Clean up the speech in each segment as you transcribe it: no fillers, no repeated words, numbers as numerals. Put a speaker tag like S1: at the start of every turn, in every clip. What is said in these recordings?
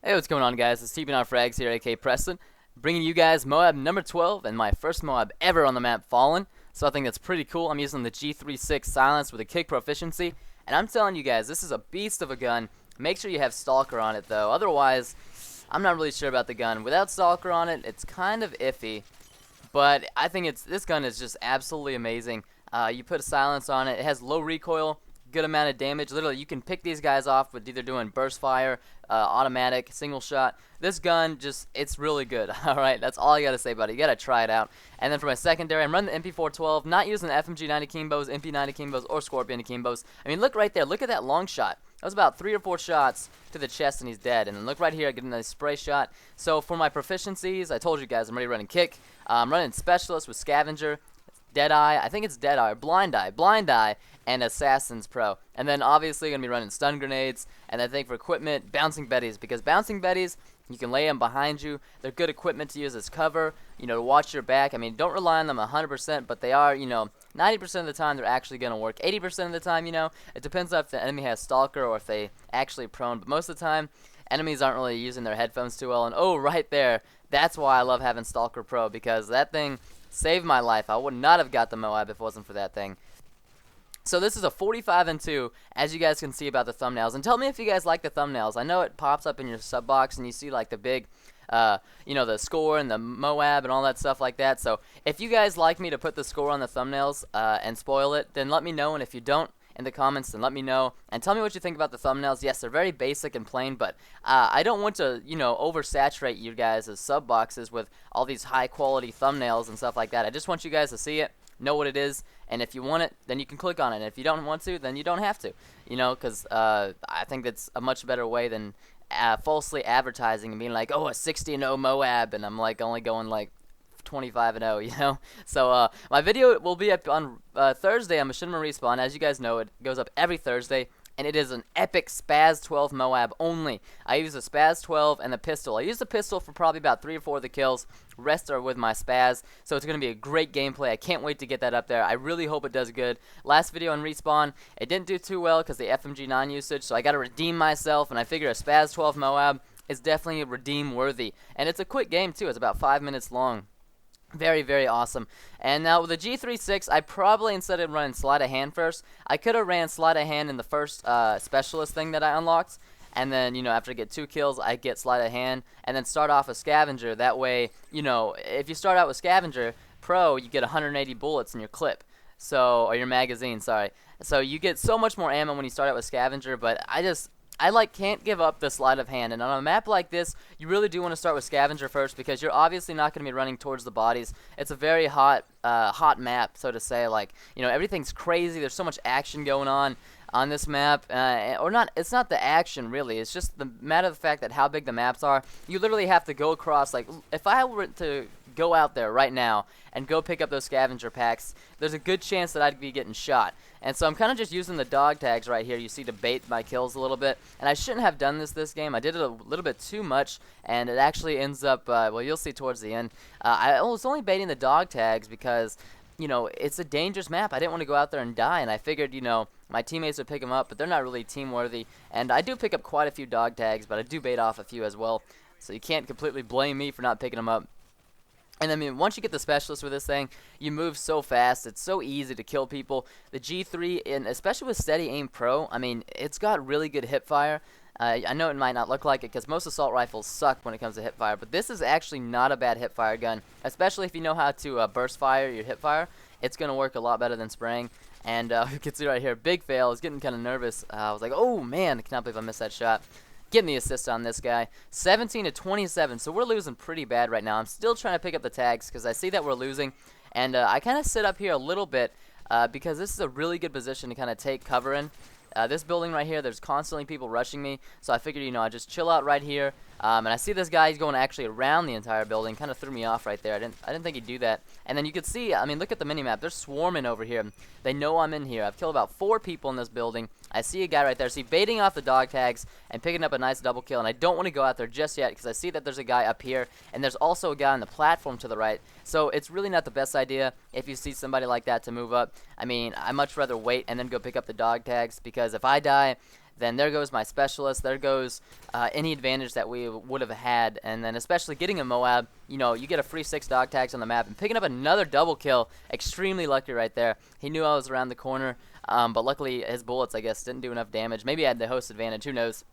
S1: Hey, what's going on, guys? It's TBNR Frags here, aka Preston, bringing you guys Moab number 12 and my first Moab ever on the map, Fallen. So I think that's pretty cool. I'm using the G36 Silence with a kick proficiency, and I'm telling you guys, this is a beast of a gun. Make sure you have Stalker on it, though. Otherwise, I'm not really sure about the gun. Without Stalker on it, it's kind of iffy, but I think this gun is just absolutely amazing. You put a Silence on it. It has low recoil, good amount of damage. Literally, you can pick these guys off with either doing burst fire, automatic, single shot. This gun it's really good. Alright, that's all I gotta say about it. You gotta try it out. And then for my secondary, I'm running the MP412, not using the FMG 90 Kimbos, MP 90 Kimbos, or Scorpion Kimbos. I mean, look right there. Look at that long shot. That was about 3 or 4 shots to the chest and he's dead. And then look right here, I get a nice spray shot. So for my proficiencies, I told you guys I'm already running kick. I'm running specialist with scavenger. Deadeye, I think it's Deadeye, or Blind Eye, and Assassin's Pro. And then obviously going to be running stun grenades, and I think for equipment, Bouncing Betties, because Bouncing Betties, you can lay them behind you. They're good equipment to use as cover, to watch your back. I mean, don't rely on them 100%, but they are, 90% of the time they're actually going to work. 80% of the time, it depends on if the enemy has Stalker or if they actually prone, but most of the time, enemies aren't really using their headphones too well, and oh, right there, that's why I love having Stalker Pro, because that thing saved my life. I would not have got the Moab if it wasn't for that thing. So this is a 45-2, as you guys can see about the thumbnails. And tell me if you guys like the thumbnails. I know it pops up in your sub box and you see like the big, the score and the Moab and all that stuff like that. So if you guys like me to put the score on the thumbnails and spoil it, then let me know. And if you don't, in the comments, then let me know and tell me what you think about the thumbnails. Yes, they're very basic and plain, but I don't want to oversaturate you guys as sub boxes with all these high quality thumbnails and stuff like that. I just want you guys to see it, know what it is, and if you want it, then you can click on it, and if you don't want to, then you don't have to, because I think that's a much better way than falsely advertising and being like, oh, a 60-0 Moab, and I'm like only going like 25-0, So my video will be up on Thursday on Machinima Respawn. As you guys know, it goes up every Thursday, and it is an epic Spaz 12 Moab only. I use a Spaz 12 and the pistol. I use the pistol for probably about 3 or 4 of the kills. Rest are with my Spaz, so it's going to be a great gameplay. I can't wait to get that up there. I really hope it does good. Last video on Respawn, it didn't do too well because the FMG 9 usage, so I got to redeem myself, and I figure a Spaz 12 Moab is definitely redeem worthy. And it's a quick game too. It's about 5 minutes long. Very, very awesome. And now with the G36, I probably, instead of running sleight of hand first, I could have ran sleight of hand in the first specialist thing that I unlocked. And then, after I get 2 kills, I get sleight of hand. And then start off with scavenger. That way, if you start out with scavenger pro, you get 180 bullets in your clip. So, or your magazine, sorry. So you get so much more ammo when you start out with scavenger, but I can't give up the sleight of hand, and on a map like this, you really do want to start with scavenger first because you're obviously not going to be running towards the bodies. It's a very hot map, so to say. Like, everything's crazy. There's so much action going on this map, or not. It's not the action really. It's just the matter of the fact that how big the maps are. You literally have to go across. Like, if I were to go out there right now and go pick up those scavenger packs, there's a good chance that I'd be getting shot. And so I'm kind of just using the dog tags right here, you see, to bait my kills a little bit. And I shouldn't have done this game. I did it a little bit too much, and it actually ends up, well, you'll see towards the end. I was only baiting the dog tags because, it's a dangerous map. I didn't want to go out there and die, and I figured, my teammates would pick them up, but they're not really team-worthy. And I do pick up quite a few dog tags, but I do bait off a few as well. So you can't completely blame me for not picking them up. And I mean, once you get the specialist with this thing, you move so fast. It's so easy to kill people. The G3, and especially with Steady Aim Pro, I mean, it's got really good hip fire. I know it might not look like it because most assault rifles suck when it comes to hip fire, but this is actually not a bad hip fire gun, especially if you know how to burst fire your hip fire. It's going to work a lot better than spraying. And you can see right here, big fail. I was getting kind of nervous. I was like, oh man, I cannot believe I missed that shot. Getting the assist on this guy. 17-27, so we're losing pretty bad right now. I'm still trying to pick up the tags because I see that we're losing. And I kind of sit up here a little bit because this is a really good position to kind of take cover in. This building right here, there's constantly people rushing me, so I figured, I just chill out right here. And I see this guy, he's going actually around the entire building. Kind of threw me off right there. I didn't think he'd do that. And then you could see, I mean, look at the minimap. They're swarming over here. They know I'm in here. I've killed about 4 people in this building. I see a guy right there. See, baiting off the dog tags and picking up a nice double kill. And I don't want to go out there just yet because I see that there's a guy up here. And there's also a guy on the platform to the right. So it's really not the best idea if you see somebody like that to move up. I mean, I'd much rather wait and then go pick up the dog tags because if I die, then there goes my specialist. There goes any advantage that we would have had. And then especially getting a Moab, you know, you get a free 6 dog tags on the map. And picking up another double kill, extremely lucky right there. He knew I was around the corner, but luckily his bullets, I guess, didn't do enough damage. Maybe I had the host advantage, who knows.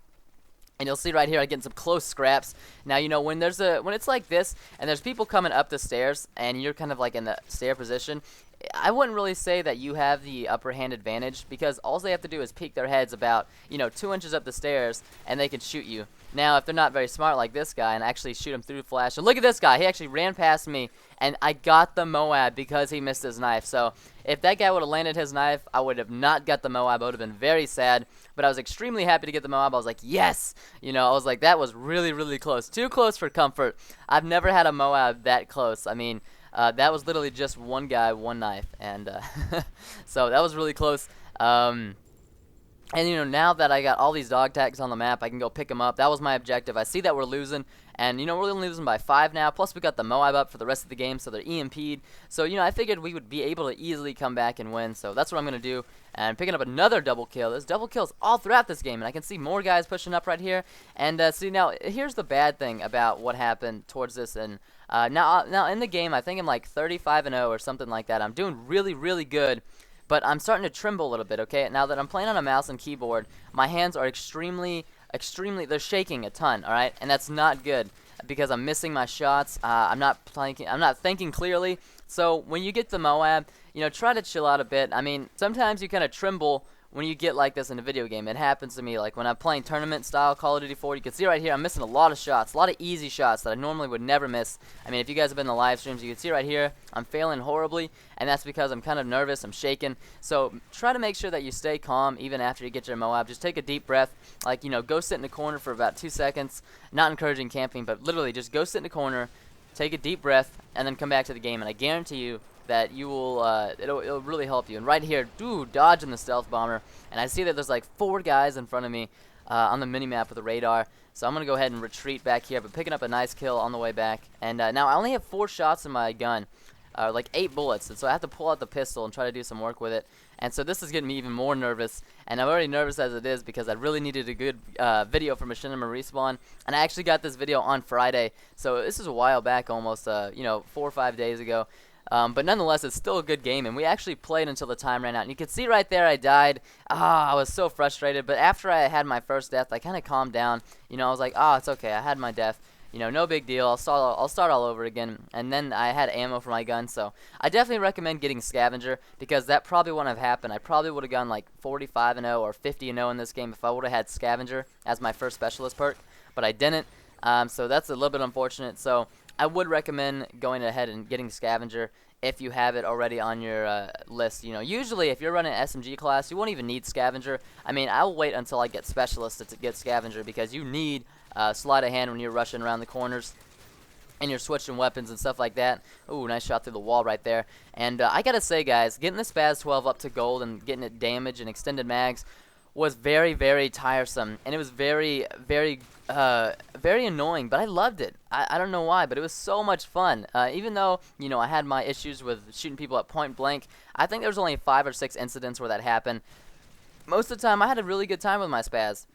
S1: And you'll see right here, I'm getting some close scraps. Now, you know, when it's like this, and there's people coming up the stairs, and you're kind of like in the stair position, I wouldn't really say that you have the upper hand advantage, because all they have to do is peek their heads about, you know, 2 inches up the stairs, and they can shoot you. Now, if they're not very smart like this guy, and actually shoot him through flash, and look at this guy, he actually ran past me, and I got the Moab because he missed his knife. So if that guy would have landed his knife, I would have not got the Moab. I would have been very sad, but I was extremely happy to get the Moab. I was like, yes! You know, I was like, that was really, really close. Too close for comfort. I've never had a Moab that close. I mean, that was literally just one guy, one knife, and so that was really close. And, you know, now that I got all these dog tags on the map, I can go pick them up. That was my objective. I see that we're losing, and, you know, we're only losing by 5 now. Plus, we got the Moab up for the rest of the game, so they're EMP'd. So, you know, I figured we would be able to easily come back and win. So that's what I'm going to do. And picking up another double kill. There's double kills all throughout this game, and I can see more guys pushing up right here. And, see, now, here's the bad thing about what happened towards this. And now in the game, I think I'm like 35-0 or something like that. I'm doing really, really good. But I'm starting to tremble a little bit, okay? Now that I'm playing on a mouse and keyboard, my hands are extremely, they're shaking a ton, all right? And that's not good because I'm missing my shots. I'm not thinking clearly. So when you get the Moab, you know, try to chill out a bit. I mean, sometimes you kind of tremble when you get like this in a video game. It happens to me, like when I'm playing tournament-style Call of Duty 4. You can see right here, I'm missing a lot of shots, a lot of easy shots that I normally would never miss. I mean, if you guys have been in the live streams, you can see right here, I'm failing horribly, and that's because I'm kind of nervous, I'm shaking. So try to make sure that you stay calm even after you get your Moab. Just take a deep breath, like, you know, go sit in the corner for about 2 seconds. Not encouraging camping, but literally just go sit in the corner, take a deep breath, and then come back to the game, and I guarantee you that you will, it'll really help you. And right here, dude, dodging the stealth bomber, and I see that there's like 4 guys in front of me on the minimap with a radar, so I'm going to go ahead and retreat back here, but picking up a nice kill on the way back. And now I only have 4 shots in my gun, like 8 bullets, and so I have to pull out the pistol and try to do some work with it. And so this is getting me even more nervous, and I'm already nervous as it is because I really needed a good video for Machinima Respawn, and I actually got this video on Friday, so this is a while back, almost, you know, 4 or 5 days ago. But nonetheless, it's still a good game, and we actually played until the time ran out. And you can see right there I died. I was so frustrated. But after I had my first death, I kind of calmed down. You know, I was like, it's okay. I had my death. You know, no big deal. I'll start all over again. And then I had ammo for my gun, so I definitely recommend getting Scavenger because that probably wouldn't have happened. I probably would have gone like 45-0 or 50-0 in this game if I would have had Scavenger as my first specialist perk, but I didn't. So that's a little bit unfortunate. So I would recommend going ahead and getting Scavenger if you have it already on your list. You know, usually if you're running SMG class, you won't even need Scavenger. I mean, I'll wait until I get Specialist to get Scavenger because you need sleight of hand when you're rushing around the corners and you're switching weapons and stuff like that. Ooh, nice shot through the wall right there. And I gotta say, guys, getting the Spaz 12 up to gold and getting it damage and extended mags was very, very tiresome, and it was very, very, very annoying, but I loved it. I don't know why, but it was so much fun. Even though, you know, I had my issues with shooting people at point blank, I think there was only 5 or 6 incidents where that happened. Most of the time, I had a really good time with my Spaz.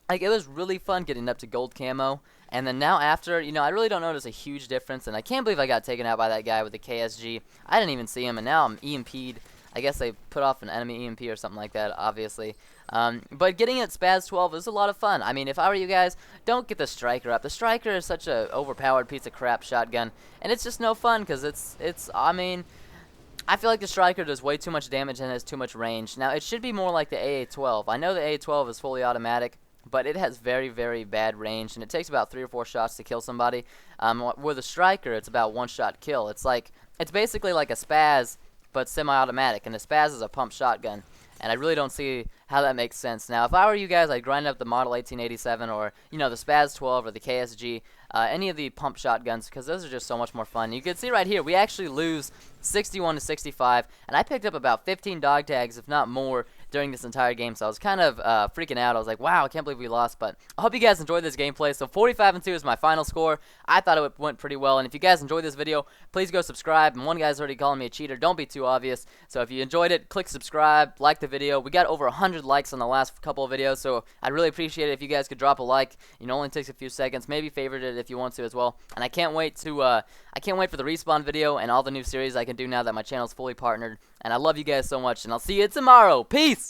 S1: Like, it was really fun getting up to gold camo, and then now after, you know, I really don't notice a huge difference, and I can't believe I got taken out by that guy with the KSG. I didn't even see him, and now I'm EMP'd. I guess they put off an enemy EMP or something like that, obviously. But getting at Spaz 12 is a lot of fun. I mean, if I were you guys, don't get the Striker up. The Striker is such a overpowered piece of crap shotgun, and it's just no fun because I mean, I feel like the Striker does way too much damage and has too much range. Now, it should be more like the AA-12. I know the AA-12 is fully automatic, but it has very, very bad range, and it takes about 3 or 4 shots to kill somebody. With a Striker, it's about 1-shot kill. It's basically like a Spaz, but semi-automatic, and the Spaz is a pump shotgun, and I really don't see how that makes sense. Now, if I were you guys, I'd grind up the Model 1887 or, you know, the Spaz 12 or the KSG, any of the pump shotguns, because those are just so much more fun. You can see right here, we actually lose 61 to 65, and I picked up about 15 dog tags, if not more, during this entire game, so I was kind of freaking out. I was like, wow, I can't believe we lost, but I hope you guys enjoyed this gameplay. So 45-2 is my final score. I thought it went pretty well, and if you guys enjoyed this video, please go subscribe. And one guy's already calling me a cheater. Don't be too obvious. So if you enjoyed it, click subscribe, like the video. We got over 100 likes on the last couple of videos, so I'd really appreciate it if you guys could drop a like. You know, it only takes a few seconds. Maybe favorite it if you want to as well. And I can't wait for the Respawn video and all the new series I can do now that my channel's fully partnered. And I love you guys so much, and I'll see you tomorrow. Peace!